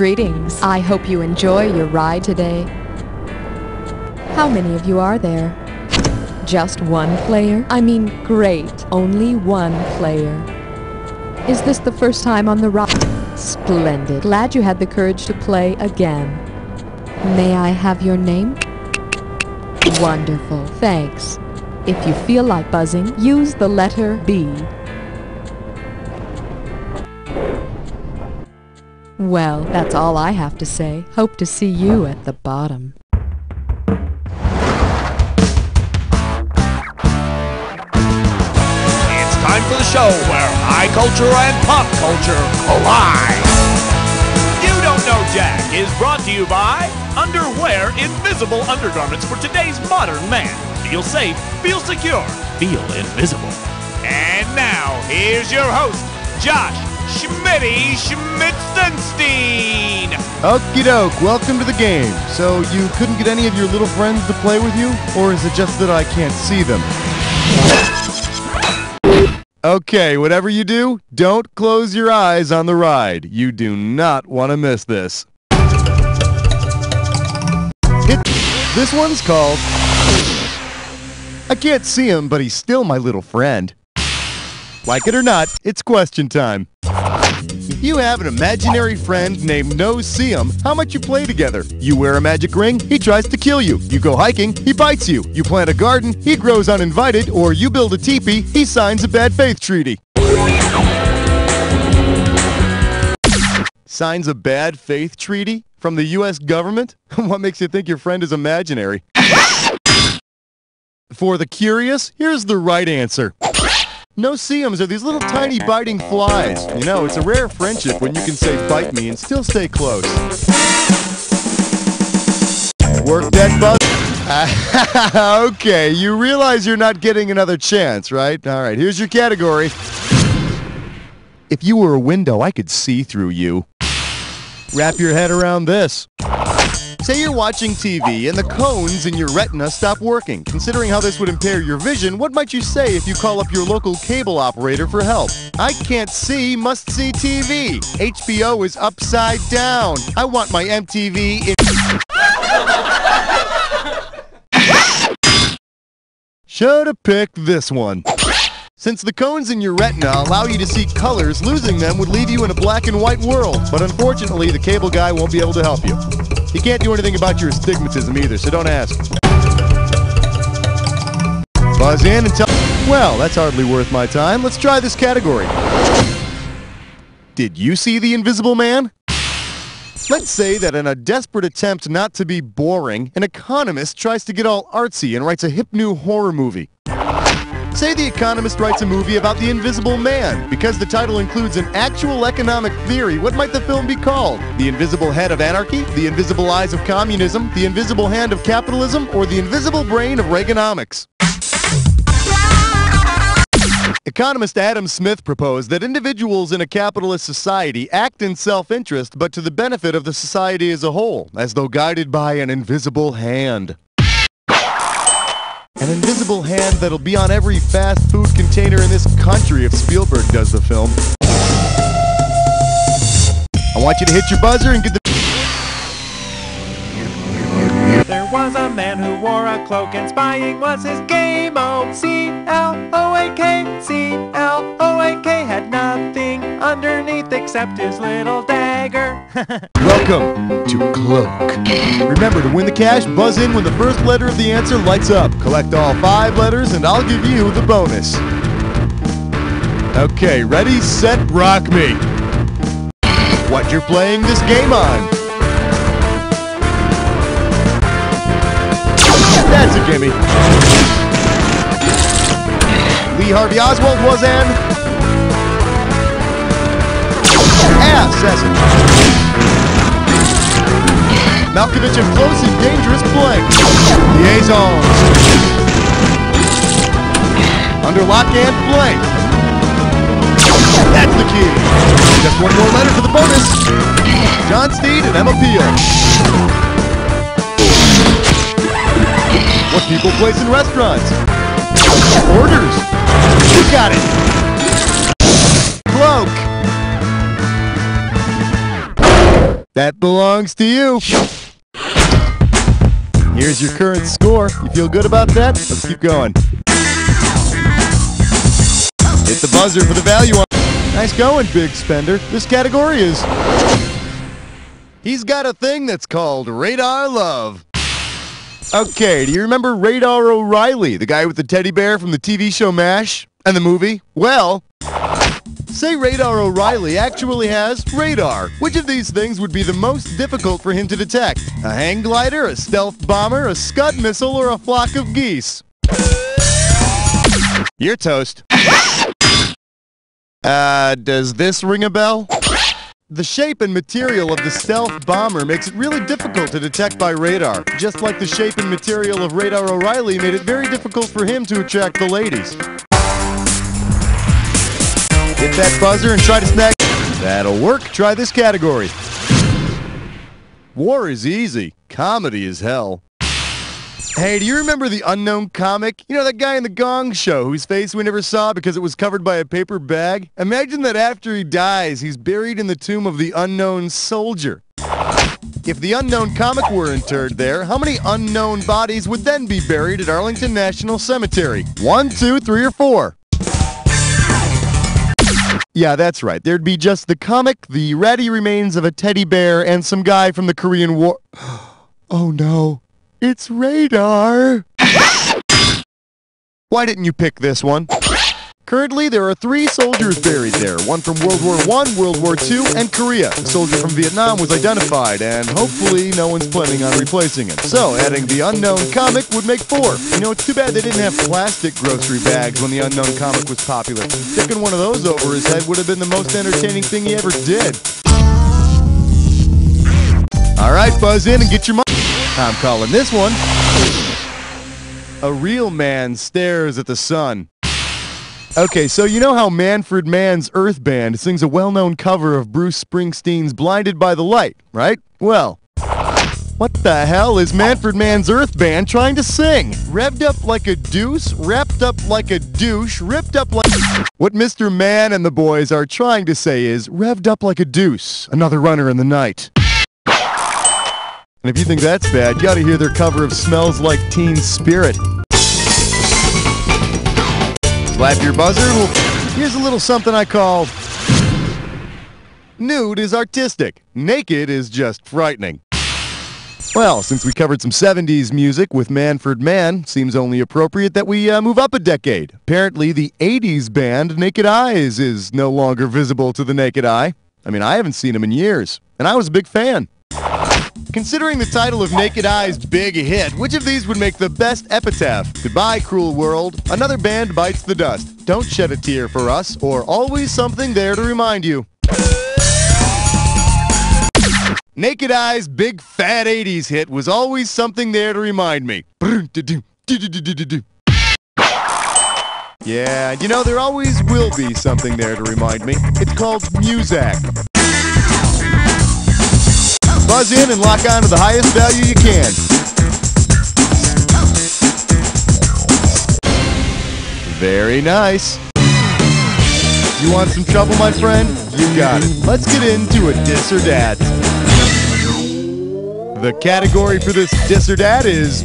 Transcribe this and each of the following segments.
Greetings. I hope you enjoy your ride today. How many of you are there? Just one player? I mean, great. Only one player. Is this the first time on the ride? Splendid. Glad you had the courage to play again. May I have your name? Wonderful. Thanks. If you feel like buzzing, use the letter B. Well, that's all I have to say. Hope to see you at the bottom. It's time for the show where high culture and pop culture collide. You Don't Know Jack is brought to you by Underwear Invisible Undergarments for today's modern man. Feel safe, feel secure, feel invisible. And now, here's your host, Josh Schmitty Schmitzenstein. Okie doke, welcome to the game. So you couldn't get any of your little friends to play with you? Or is it just that I can't see them? Okay, whatever you do, don't close your eyes on the ride. You do not want to miss this. This one's called I Can't See Him, but He's Still My Little Friend. Like it or not, it's question time. You have an imaginary friend named No See Him. How much you play together? You wear a magic ring, he tries to kill you. You go hiking, he bites you. You plant a garden, he grows uninvited. Or you build a teepee, he signs a bad faith treaty. Signs a bad faith treaty? From the U.S. government? What makes you think your friend is imaginary? For the curious, here's the right answer. No-see-ums are these little tiny biting flies. You know, it's a rare friendship when you can say bite me and still stay close. Work that buzz. Okay, you realize you're not getting another chance, right? All right, here's your category. If you were a window, I could see through you. Wrap your head around this. Say you're watching TV and the cones in your retina stop working. Considering how this would impair your vision, what might you say if you call up your local cable operator for help? I can't see, must see TV. HBO is upside down. I want my MTV in... Should've picked this one. Since the cones in your retina allow you to see colors, losing them would leave you in a black and white world. But unfortunately, the cable guy won't be able to help you. He can't do anything about your astigmatism either, so don't ask. Buzz in and tell... Well, that's hardly worth my time. Let's try this category. Did you see The Invisible Man? Let's say that in a desperate attempt not to be boring, an economist tries to get all artsy and writes a hip new horror movie. Say the economist writes a movie about the Invisible Man. Because the title includes an actual economic theory, what might the film be called? The Invisible Head of Anarchy? The Invisible Eyes of Communism? The Invisible Hand of Capitalism? Or the Invisible Brain of Reaganomics? Economist Adam Smith proposed that individuals in a capitalist society act in self-interest but to the benefit of the society as a whole, as though guided by an invisible hand. An invisible hand that'll be on every fast food container in this country if Spielberg does the film. I want you to hit your buzzer and get the... There was a man who wore a cloak and spying was his game. Oh, C-L-O-A-K, C-L-O-A-K had nothing underneath except his little dagger. Welcome to Cloak. Remember to win the cash, buzz in when the first letter of the answer lights up. Collect all 5 letters and I'll give you the bonus. Okay, ready, set, rock me. What you're playing this game on? That's a gimme. Lee Harvey Oswald was an assassin. Malkovich and close and dangerous blank. Liaisons. Under lock and blank. That's the key. Just one more letter for the bonus. John Steed and Emma Peel. What people place in restaurants? Orders. You got it. Cloak. That belongs to you. Here's your current score. You feel good about that? Let's keep going. Hit the buzzer for the value on. Nice going, big spender. This category is... He's got a thing that's called Radar Love. Okay, do you remember Radar O'Reilly, the guy with the teddy bear from the TV show MASH and the movie? Well, say Radar O'Reilly actually has radar. Which of these things would be the most difficult for him to detect? A hang glider, a stealth bomber, a Scud missile, or a flock of geese? You're toast. Does this ring a bell? The shape and material of the stealth bomber makes it really difficult to detect by radar, just like the shape and material of Radar O'Reilly made it very difficult for him to attract the ladies. Hit that buzzer and try to snag... That'll work. Try this category. War is easy. Comedy is hell. Hey, do you remember the unknown comic? You know, that guy in the Gong Show whose face we never saw because it was covered by a paper bag? Imagine that after he dies, he's buried in the tomb of the unknown soldier. If the unknown comic were interred there, how many unknown bodies would then be buried at Arlington National Cemetery? 1, 2, 3, or 4? Yeah, that's right. There'd be just the comic, the ratty remains of a teddy bear, and some guy from the Korean War. Oh no. It's Radar! Why didn't you pick this one? Currently, there are 3 soldiers buried there, one from World War I, World War II, and Korea. A soldier from Vietnam was identified, and hopefully no one's planning on replacing him. So, adding the unknown comic would make 4. You know, it's too bad they didn't have plastic grocery bags when the unknown comic was popular. Sticking one of those over his head would have been the most entertaining thing he ever did. Alright, buzz in and get your money. I'm calling this one, A Real Man Stares at the Sun. Okay, so you know how Manfred Mann's Earth Band sings a well-known cover of Bruce Springsteen's Blinded by the Light, right? Well, what the hell is Manfred Mann's Earth Band trying to sing? Revved up like a deuce, wrapped up like a douche, ripped up like... What Mr. Mann and the boys are trying to say is, revved up like a deuce, another runner in the night. And if you think that's bad, you gotta hear their cover of Smells Like Teen Spirit. Slap your buzzer. Well, here's a little something I call... Nude is artistic. Naked is just frightening. Well, since we covered some 70s music with Manfred Mann, seems only appropriate that we move up a decade. Apparently, the 80s band Naked Eyes is no longer visible to the naked eye. I mean, I haven't seen them in years, and I was a big fan. Considering the title of Naked Eye's big hit, which of these would make the best epitaph? Goodbye, cruel world. Another band bites the dust. Don't shed a tear for us, or always something there to remind you. Naked Eye's big fat 80s hit was always something there to remind me. Yeah, you know, there always will be something there to remind me. It's called Muzak. Buzz in and lock on to the highest value you can. Very nice. You want some trouble, my friend? You got it. Let's get into a Dis or Dat. The category for this Dis or Dat is...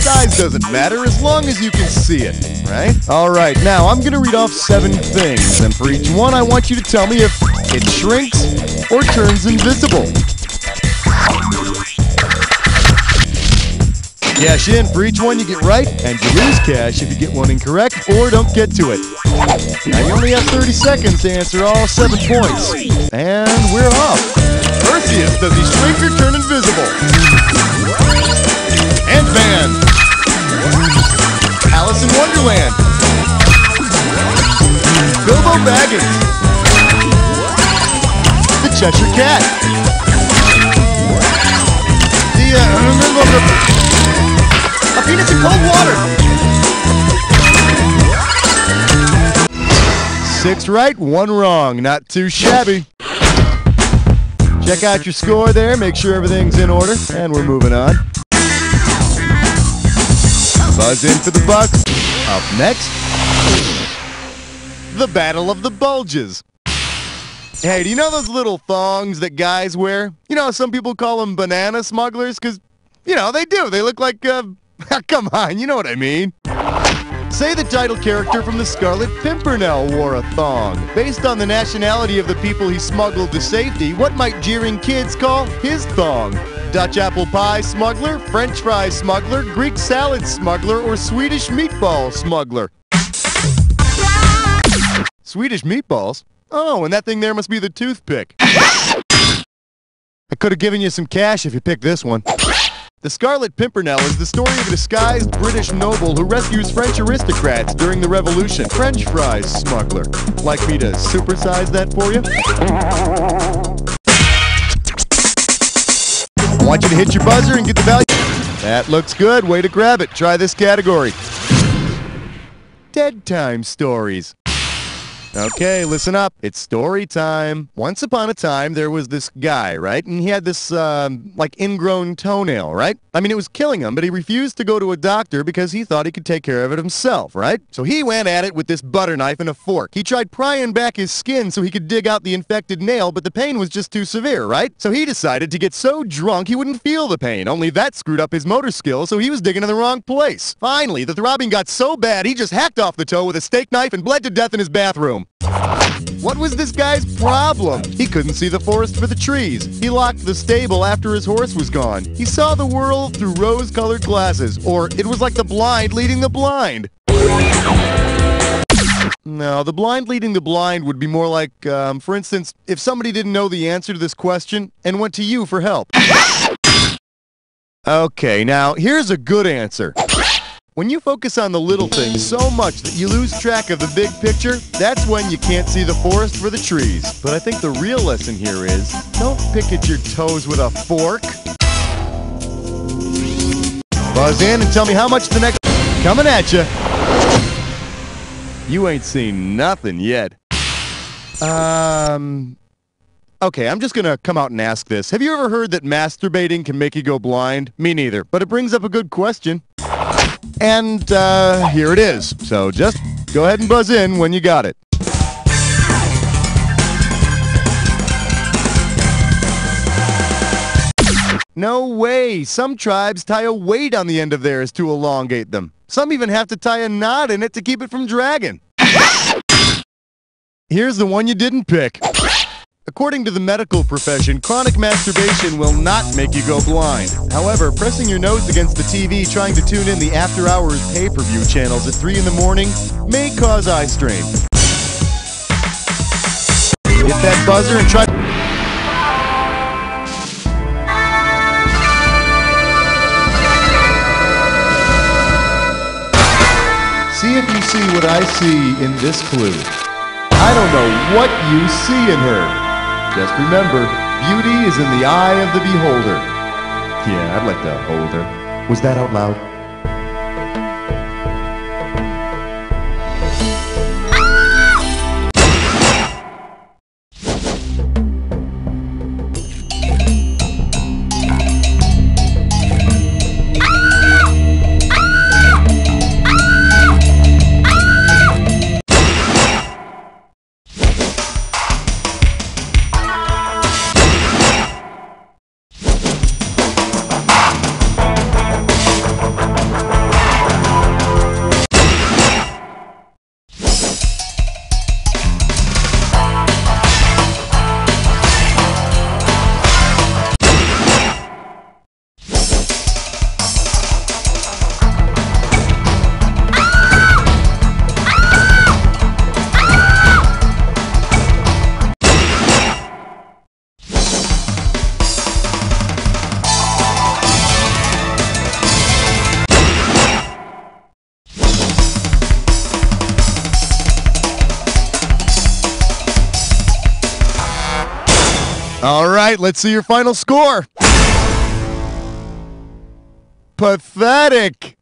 Size doesn't matter as long as you can see it, right? Alright, now I'm gonna read off 7 things, and for each one I want you to tell me if it shrinks or turns invisible. Cash in for each one you get right, and you lose cash if you get one incorrect or don't get to it. Now you only have 30 seconds to answer all 7 points. And we're off. Perseus, does he shrink or turn invisible? Ant-Man. Alice in Wonderland. Bilbo Baggins. The Cheshire Cat. A penis in cold water. 6 right, 1 wrong. Not too shabby. Check out your score there. Make sure everything's in order. And we're moving on. Buzz in for the bucks. Up next, the Battle of the Bulges. Hey, do you know those little thongs that guys wear? You know, some people call them banana smugglers because, you know, they do. They look like, come on, you know what I mean. Say the title character from The Scarlet Pimpernel wore a thong. Based on the nationality of the people he smuggled to safety, what might jeering kids call his thong? Dutch apple pie smuggler, French fry smuggler, Greek salad smuggler, or Swedish meatball smuggler? Swedish meatballs? Oh, and that thing there must be the toothpick. I could have given you some cash if you picked this one. The Scarlet Pimpernel is the story of a disguised British noble who rescues French aristocrats during the Revolution. French fries smuggler. Like me to supersize that for you? I want you to hit your buzzer and get the value. That looks good. Way to grab it. Try this category. Dead time stories. Okay, listen up. It's story time. Once upon a time, there was this guy, right? And he had this, like, ingrown toenail, right? I mean, it was killing him, but he refused to go to a doctor because he thought he could take care of it himself, right? So he went at it with this butter knife and a fork. He tried prying back his skin so he could dig out the infected nail, but the pain was just too severe, right? So he decided to get so drunk he wouldn't feel the pain, only that screwed up his motor skills, so he was digging in the wrong place. Finally, the throbbing got so bad, he just hacked off the toe with a steak knife and bled to death in his bathroom. What was this guy's problem? He couldn't see the forest for the trees. He locked the stable after his horse was gone. He saw the world through rose-colored glasses, or it was like the blind leading the blind. No, the blind leading the blind would be more like, for instance, if somebody didn't know the answer to this question and went to you for help. Okay, now here's a good answer. When you focus on the little things so much that you lose track of the big picture, that's when you can't see the forest for the trees. But I think the real lesson here is, don't pick at your toes with a fork. Buzz in and tell me how much the next... Coming at you. You ain't seen nothing yet. Okay, I'm just gonna come out and ask this. Have you ever heard that masturbating can make you go blind? Me neither, but it brings up a good question. And, here it is. So just go ahead and buzz in when you got it. No way! Some tribes tie a weight on the end of theirs to elongate them. Some even have to tie a knot in it to keep it from dragging. Here's the one you didn't pick. According to the medical profession, chronic masturbation will not make you go blind. However, pressing your nose against the TV trying to tune in the after-hours pay-per-view channels at 3 in the morning may cause eye strain. Hit that buzzer and try... See if you see what I see in this clue. I don't know what you see in her. Just remember, beauty is in the eye of the beholder. Yeah, I'd like to hold her. Was that out loud? All right, let's see your final score. Pathetic.